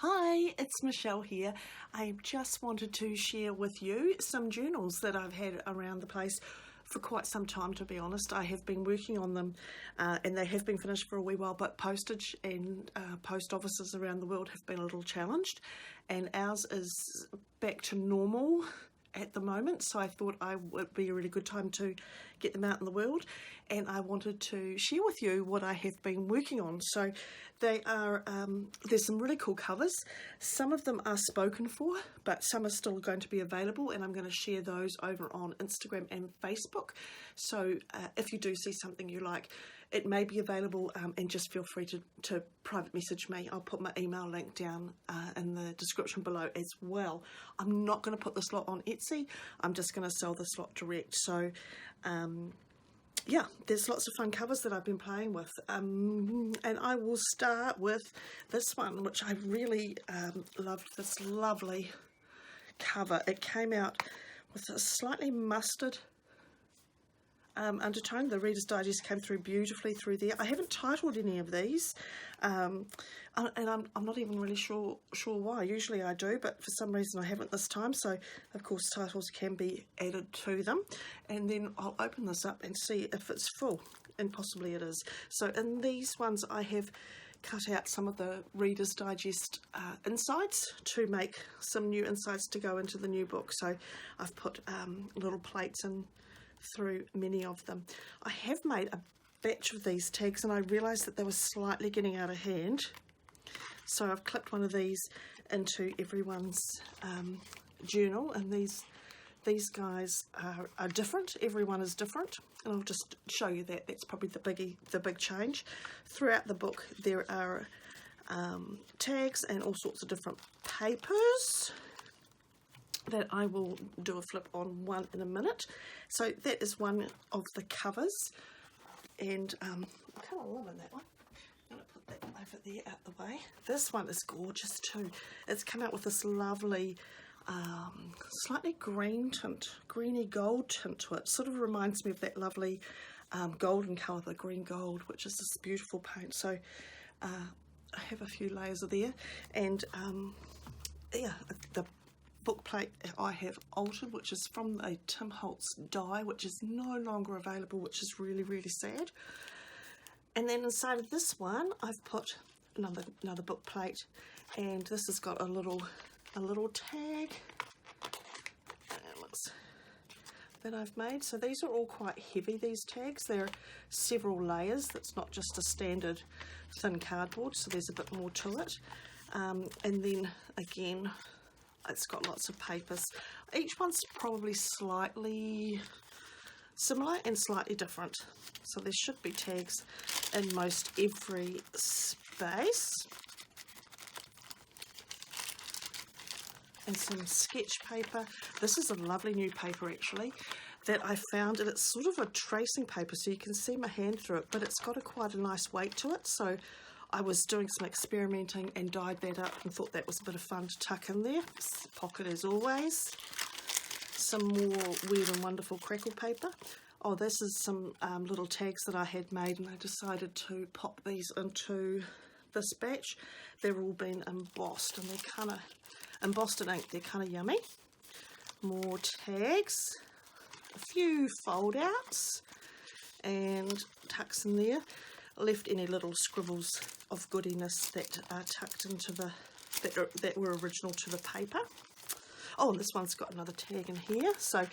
Hi, it's Michelle here. I just wanted to share with you some journals that I've had around the place for quite some time, to be honest. I have been working on them and they have been finished for a wee while, but postage and post offices around the world have been a little challenged, and ours is back to normal at the moment, so I thought would be a really good time to get them out in the world, and I wanted to share with you what I have been working on. So they are there's some really cool covers. Some of them are spoken for, but some are still going to be available, and I'm going to share those over on Instagram and Facebook. So if you do see something you like, it may be available, and just feel free to private message me. I'll put my email link down in the description below as well. I'm not going to put this lot on Etsy. I'm just going to sell this lot direct. So yeah, there's lots of fun covers that I've been playing with, and I will start with this one, which I really loved. This lovely cover. It came out with a slightly mustard undertone. The Reader's Digest came through beautifully through there. I haven't titled any of these, and I'm not even really sure why. Usually I do, but for some reason I haven't this time. So of course titles can be added to them, and then I'll open this up and see if it's full, and possibly it is. So in these ones I have cut out some of the Reader's Digest insides to make some new insides to go into the new book. So I've put little plates in through many of them. I have made a batch of these tags, and I realized that they were slightly getting out of hand, so I've clipped one of these into everyone's journal, and these guys are different. Everyone is different, and I'll just show you that. That's probably the big change. Throughout the book there are tags and all sorts of different papers that I will do a flip on one in a minute. So that is one of the covers, and I'm kind of loving that one. I'm going to put that over there out the way. This one is gorgeous too. It's come out with this lovely slightly green tint, greeny gold tint to it. Sort of reminds me of that lovely golden colour, the green gold, which is this beautiful paint. So I have a few layers of there, and yeah, the book plate I have altered, which is from a Tim Holtz die, which is no longer available, which is really, really sad. And then inside of this one I've put another book plate, and this has got a little tag that I've made. So these are all quite heavy, these tags. There are several layers. That's not just a standard thin cardboard, so there's a bit more to it. And then again, it's got lots of papers. Each one's probably slightly similar and slightly different. So there should be tags in most every space. And some sketch paper. This is a lovely new paper actually that I found, and it's sort of a tracing paper, so you can see my hand through it, but it's got quite a nice weight to it. So I was doing some experimenting and dyed that up and thought that was a bit of fun to tuck in there. Pocket as always. Some more Weird and Wonderful crackle paper. Oh, this is some little tags that I had made, and I decided to pop these into this batch. They're all been embossed, and they're kind of embossed in ink. They're kind of yummy. More tags. A few fold outs and tucks in there. Left any little scribbles of goodiness that are tucked into that were original to the paper. Oh, and this one's got another tag in here. So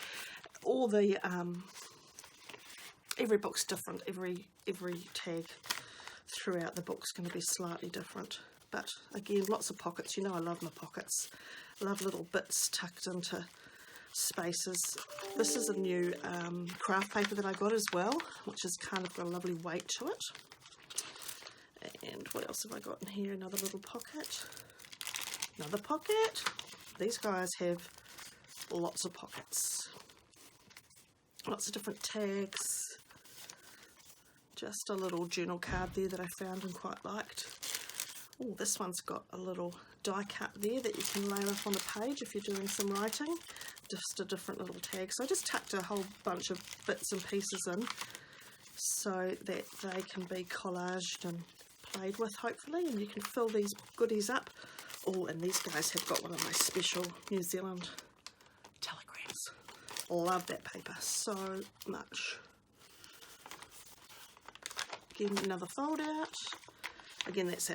all the every book's different. Every tag throughout the book's going to be slightly different. But again, lots of pockets. You know I love my pockets. I love little bits tucked into spaces. This is a new craft paper that I got as well, which has kind of got a lovely weight to it. And what else have I got in here? Another little pocket. Another pocket. These guys have lots of pockets. Lots of different tags. Just a little journal card there that I found and quite liked. Oh, this one's got a little die cut there that you can layer up on the page if you're doing some writing. Just a different little tag. So I just tucked a whole bunch of bits and pieces in so that they can be collaged and played with, hopefully, and you can fill these goodies up Oh, and these guys have got one of my special New Zealand telegrams. Love that paper so much. Again, another fold out. Again, that's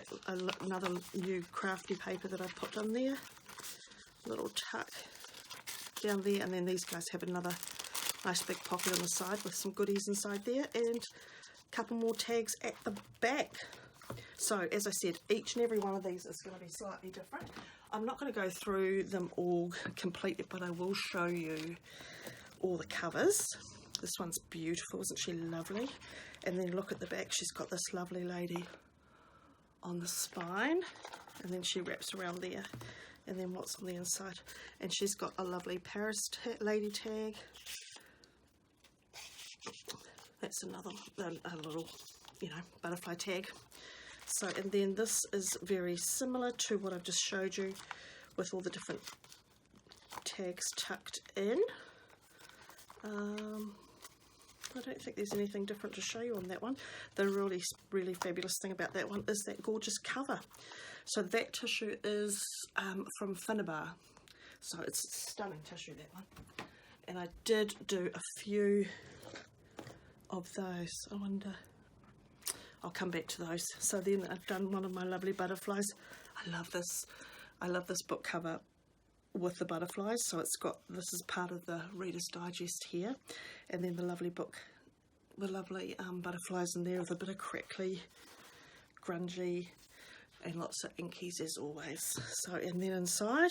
another new crafty paper that I've put in there. Little tuck down there, and then these guys have another nice big pocket on the side with some goodies inside there, and a couple more tags at the back. So as I said, each and every one of these is going to be slightly different. I'm not going to go through them all completely, but I will show you all the covers. This one's beautiful, isn't she lovely? And then look at the back, she's got this lovely lady on the spine, and then she wraps around there, and then what's on the inside, and she's got a lovely Paris lady tag. That's another a little, you know, butterfly tag. So, and then this is very similar to what I've just showed you, with all the different tags tucked in. I don't think there's anything different to show you on that one. The really fabulous thing about that one is that gorgeous cover. So that tissue is from Finnabar. So it's stunning tissue, that one. And I did do a few of those. I wonder, I'll come back to those. So then I've done one of my lovely butterflies. I love this book cover with the butterflies. So it's got, this is part of the Reader's Digest here, and then the lovely book, the lovely butterflies in there with a bit of crackly, grungy, and lots of inkies as always. So, and then inside,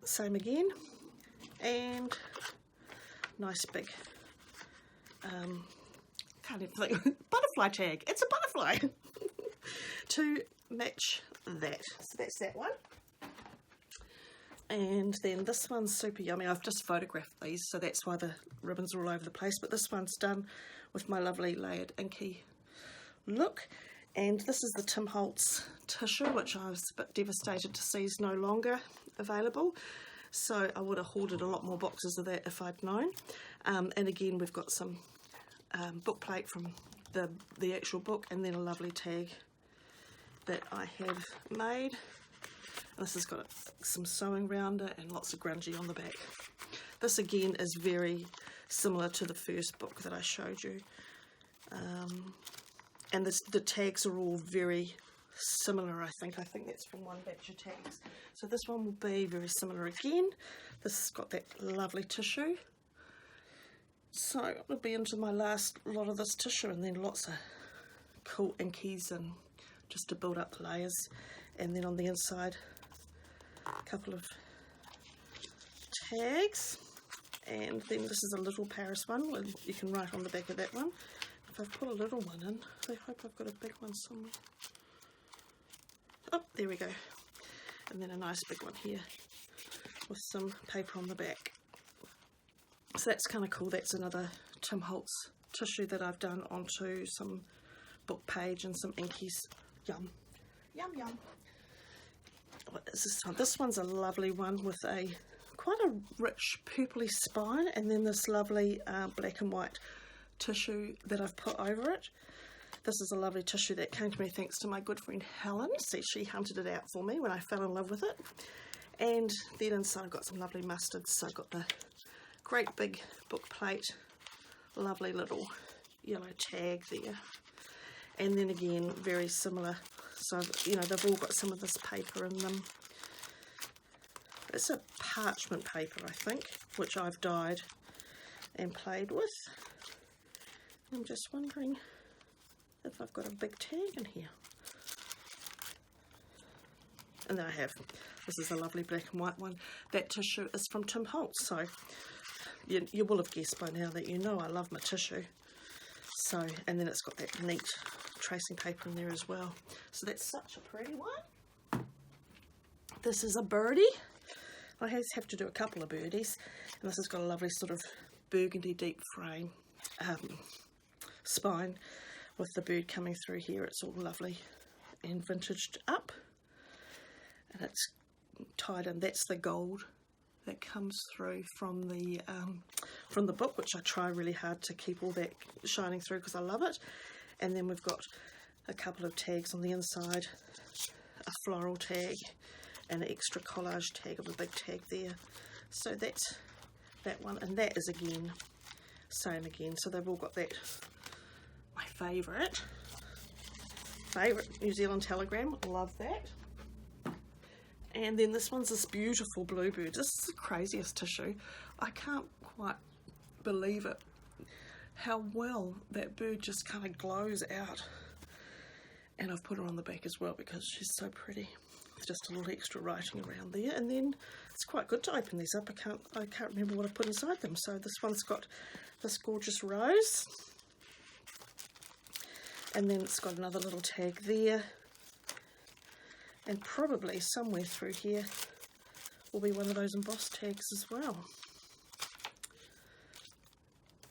same again, and nice big can't even think, butterfly tag. It's a butterfly to match that. So that's that one. And then this one's super yummy. I've just photographed these, so that's why the ribbons are all over the place. But this one's done with my lovely layered inky look. And this is the Tim Holtz tissue, which I was a bit devastated to see is no longer available. So I would have hoarded a lot more boxes of that if I'd known. And again, we've got some book plate from the actual book, and then a lovely tag that I have made. This has got some sewing around it and lots of grungy on the back. This again is very similar to the first book that I showed you. And the tags are all very similar, I think. I think that's from one batch of tags. So this one will be very similar again. This has got that lovely tissue. So I'll be into my last lot of this tissue, and then lots of cool inkies and just to build up the layers. And then on the inside, a couple of tags, and then this is a little Paris one, and you can write on the back of that one. If I put a little one in, I hope I've got a big one somewhere. Oh, there we go. And then a nice big one here with some paper on the back. So that's kind of cool. That's another Tim Holtz tissue that I've done onto some book page and some inkies. Yum, yum, yum. What is this one? This one's a lovely one with a quite a rich purpley spine, and then this lovely black and white tissue that I've put over it. This is a lovely tissue that came to me thanks to my good friend Helen. See, she hunted it out for me when I fell in love with it. And then inside I've got some lovely mustards. So I've got the great big book plate, lovely little yellow tag there. And then again, very similar. So, you know, they've all got some of this paper in them. It's a parchment paper, I think, which I've dyed and played with. I'm just wondering if I've got a big tag in here. And I have. This is a lovely black and white one. That tissue is from Tim Holtz, so you will have guessed by now that you know I love my tissue. So, and then it's got that neat tracing paper in there as well. So that's such a pretty one. This is a birdie. I have to do a couple of birdies, and this has got a lovely sort of burgundy deep frame spine with the bird coming through here. It's all lovely and vintaged up, and it's tied in. That's the gold that comes through from the book, which I try really hard to keep all that shining through because I love it. And then we've got a couple of tags on the inside a floral tag and an extra collage tag of a big tag there. So that's that one, and that is again same again. So they've all got that, my favourite New Zealand telegram. Love that. And then this one's this beautiful bluebird. This is the craziest tissue. I can't quite believe it, how well that bird just kind of glows out. And I've put her on the back as well because she's so pretty. Just a little extra writing around there, and then it's quite good to open these up. I can't remember what I put inside them. So this one's got this gorgeous rose, and then it's got another little tag there, and probably somewhere through here will be one of those embossed tags as well.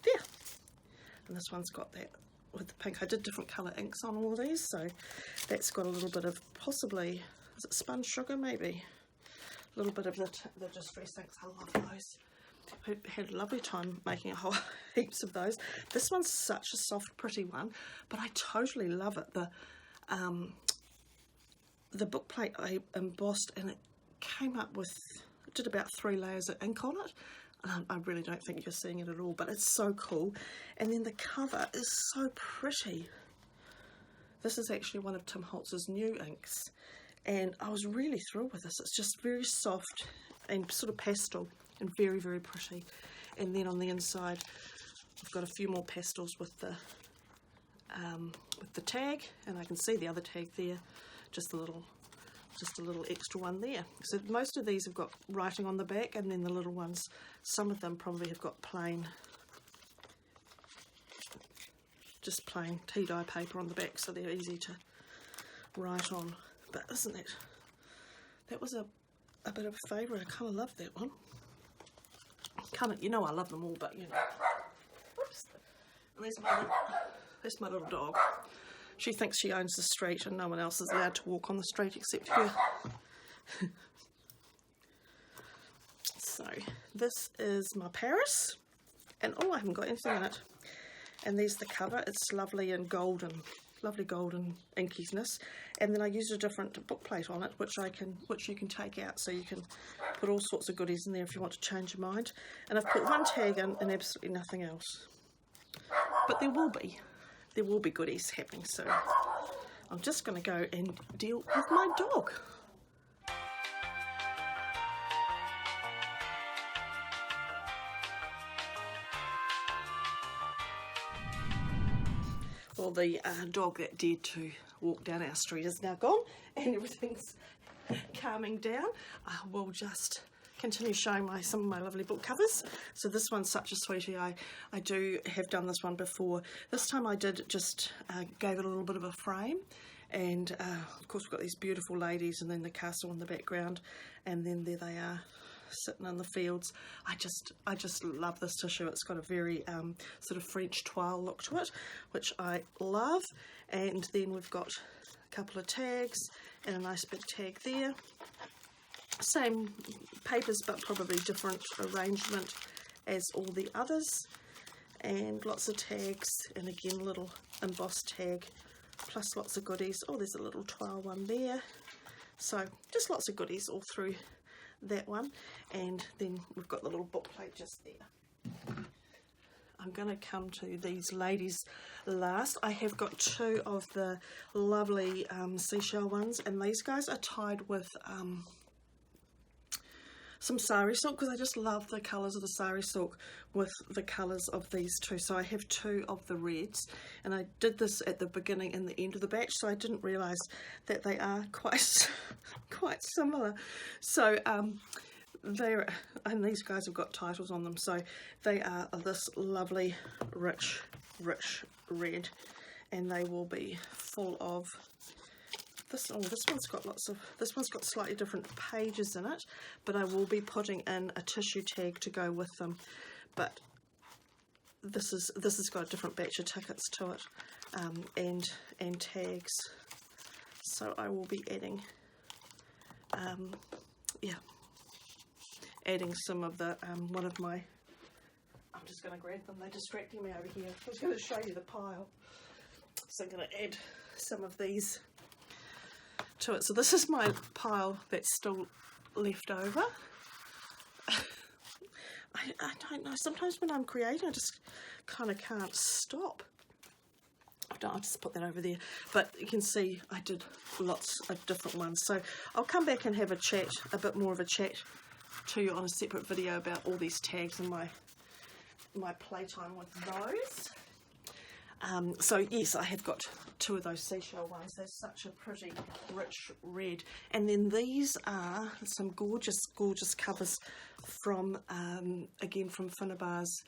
There, and this one's got that with the pink. I did different colour inks on all of these, so that's got a little bit of possibly, is it spun sugar maybe? A little bit of the distress inks. I love those. I had a lovely time making a whole heaps of those. This one's such a soft, pretty one, but I totally love it. The book plate I embossed, and it came up with, it did about 3 layers of ink on it. I really don't think you're seeing it at all, but it's so cool. And then the cover is so pretty. This is actually one of Tim Holtz's new inks, and I was really thrilled with this. It's just very soft and sort of pastel and very, very pretty. And then on the inside I've got a few more pastels with the tag, and I can see the other tag there, just a little extra one there. So most of these have got writing on the back, and then the little ones, some of them probably have got plain, just plain tea dye paper on the back, so they're easy to write on. But isn't it, that was a bit of a favourite. I kind of love that one. Kind of, you know, I love them all, but you know. Whoops. And there's my little dog. She thinks she owns the street, and no one else is allowed to walk on the street except her. So this is my Paris, and oh, I haven't got anything in it. And there's the cover. It's lovely and golden, lovely golden inkiness. And then I used a different book plate on it, which you can take out, so you can put all sorts of goodies in there if you want to change your mind. And I've put one tag in and absolutely nothing else. But there will be goodies happening soon. I'm just going to go and deal with my dog. Well, the dog that dared to walk down our street is now gone, and everything's calming down. We'll just continue showing some of my lovely book covers. So this one's such a sweetie. I do have done this one before. This time I did just gave it a little bit of a frame, and of course we've got these beautiful ladies, and then the castle in the background, and then there they are sitting in the fields. I just love this tissue. It's got a very sort of French toile look to it, which I love. And then we've got a couple of tags and a nice big tag there. Same papers, but probably different arrangement as all the others, and lots of tags, and again a little embossed tag, plus lots of goodies. Oh, there's a little toile one there. So just lots of goodies all through that one. And then we've got the little book plate just there. I'm going to come to these ladies last. I have got 2 of the lovely seashell ones, and these guys are tied with some sari silk, because I just love the colours of the sari silk with the colours of these 2. So I have 2 of the reds, and I did this at the beginning and the end of the batch, so I didn't realise that they are quite similar. So and these guys have got titles on them, so they are this lovely rich red, and they will be full of this. Oh, this one's got slightly different pages in it, but I will be putting in a tissue tag to go with them. But this has got a different batch of tickets to it, and tags. So I will be adding adding some of the one of my, I'm just going to grab them, they're distracting me over here. I was going to show you the pile, so I'm going to add some of these to it. So this is my pile that's still left over. I don't know, sometimes when I'm creating I just kind of can't stop. I'll just put that over there, but you can see I did lots of different ones, so I'll come back and have a chat, a bit more of a chat to you on a separate video about all these tags and my playtime with those. So yes, I have got 2 of those seashell ones. They're such a pretty rich red, and then these are some gorgeous covers from again from Finnabar's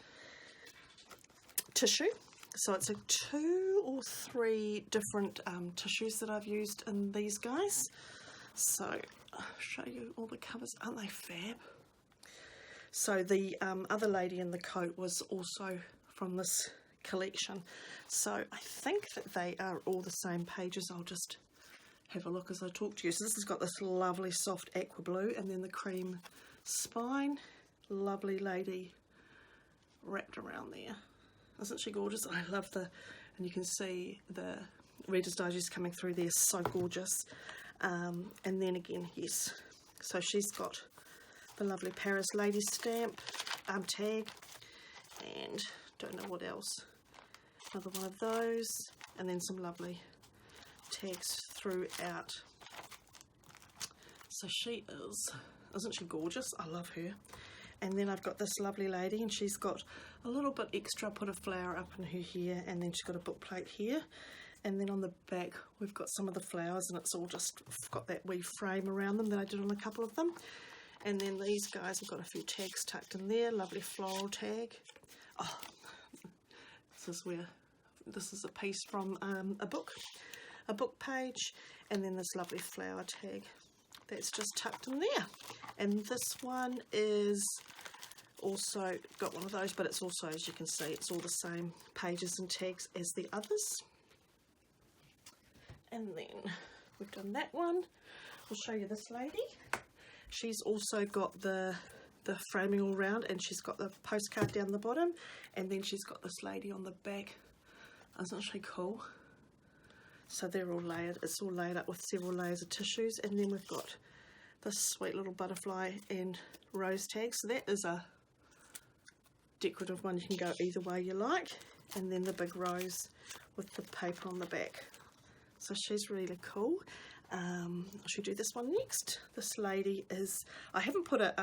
tissue. So it's 2 or 3 different tissues that I've used in these guys. So I'll show you all the covers. Aren't they fab? So the other lady in the coat was also from this collection. So I think that they are all the same pages. I'll just have a look as I talk to you. So this has got this lovely soft aqua blue, and then the cream spine. Lovely lady wrapped around there. Isn't she gorgeous? I love the, and you can see the Reader's Digest coming through there, so gorgeous. And then again, yes, so she's got the lovely Paris lady stamp tag, and don't know what else, another one of those, and then some lovely tags throughout. So she is, isn't she gorgeous? I love her. And then I've got this lovely lady, and she's got a little bit extra, put a flower up in her hair, and then she's got a book plate here. And then on the back we've got some of the flowers, and it's all just got that wee frame around them that I did on a couple of them. And then these guys have got a few tags tucked in there, lovely floral tag. Oh, this is a piece from a book page, and then this lovely flower tag that's just tucked in there. And this one is also got one of those, but it's also, as you can see, it's all the same pages and tags as the others. And then we've done that one. I'll show you this lady. She's also got the framing all round, and she's got the postcard down the bottom, and then she's got this lady on the back. Isn't she cool? So they're all layered, it's all laid up with several layers of tissues. And then we've got this sweet little butterfly and rose tag. So that is a decorative one, you can go either way you like. And then the big rose with the paper on the back. So she's really cool. I should do this one next. This lady is, I haven't put a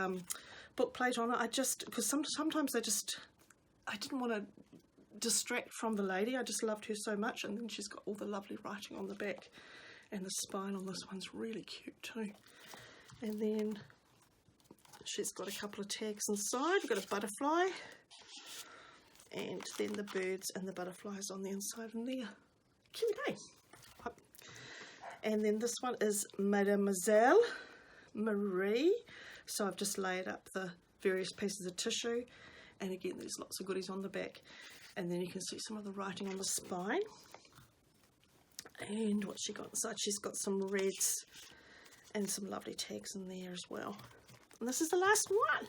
book plate on it, I just, because sometimes I didn't want to distract from the lady, I just loved her so much. And then she's got all the lovely writing on the back, and the spine on this one's really cute too. And then she's got a couple of tags inside. We've got a butterfly, and then the birds and the butterflies on the inside in there. Cute, eh? And then this one is Mademoiselle Marie. So I've just laid up the various pieces of tissue, and again there's lots of goodies on the back. And then you can see some of the writing on the spine. And what's she got inside? She's got some reds and some lovely tags in there as well. And this is the last one.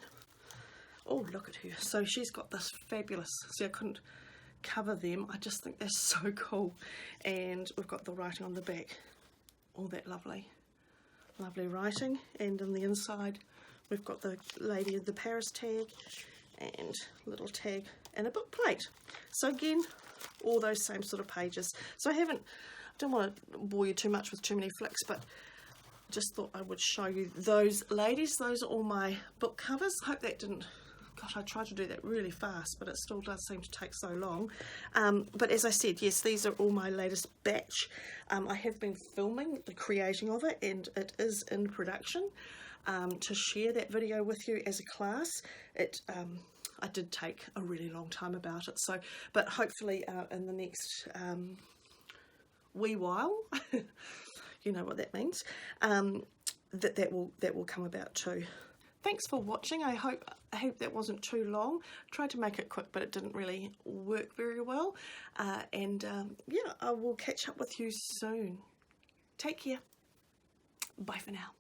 Oh, look at her. So she's got this fabulous, see, I couldn't cover them, I just think they're so cool. And we've got the writing on the back, all that lovely writing. And on the inside we've got the lady of the Paris tag, and a little tag and a book plate. So again, all those same sort of pages. So I don't want to bore you too much with too many flicks, but just thought I would show you those ladies. Those are all my book covers. Hope that didn't, gosh, I tried to do that really fast, but it still does seem to take so long. But as I said, yes, these are all my latest batch. I have been filming the creating of it, and it is in production. To share that video with you as a class, I did take a really long time about it. So, but hopefully in the next wee while, you know what that means, that will come about too. Thanks for watching. I hope that wasn't too long. Tried to make it quick, but it didn't really work very well. Yeah, I will catch up with you soon. Take care. Bye for now.